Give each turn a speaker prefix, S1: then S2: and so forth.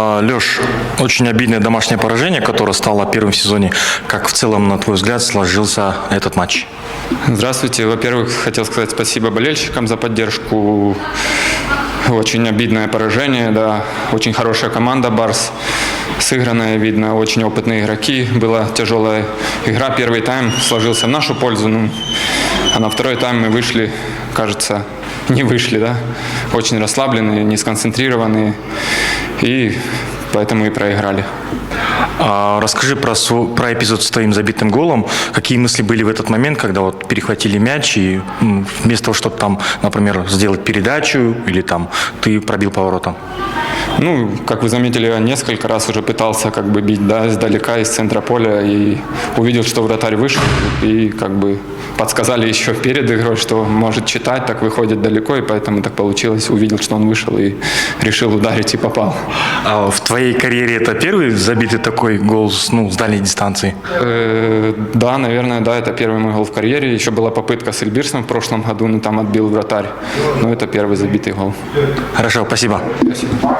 S1: Леш, очень обидное домашнее поражение, которое стало первым в сезоне. Как в целом, на твой взгляд, сложился этот матч?
S2: Здравствуйте. Во-первых, хотел сказать спасибо болельщикам за поддержку. Очень обидное поражение, да. Очень хорошая команда «Барс». Сыгранная, видно, очень опытные игроки. Была тяжелая игра. Первый тайм сложился в нашу пользу. А на второй тайм мы вышли, кажется, не вышли, да. Очень расслабленные, не сконцентрированные. И поэтому и проиграли.
S1: Расскажи про эпизод с твоим забитым голом. Какие мысли были в этот момент, когда вот перехватили мяч и вместо того, чтобы там, например, сделать передачу или там ты пробил поворотом?
S2: Как вы заметили, я несколько раз уже пытался бить, да, издалека, из центра поля, и увидел, что вратарь вышел, и подсказали еще перед игрой, что может читать, так выходит далеко, и поэтому так получилось. Увидел, что он вышел, и решил ударить, и попал.
S1: А в твоей карьере это первый забитый такой гол с дальней дистанции?
S2: Да, наверное, да, это первый мой гол в карьере. Еще была попытка с Эльбирсом в прошлом году, но там отбил вратарь. Но это первый забитый гол.
S1: Хорошо, спасибо.
S2: Спасибо.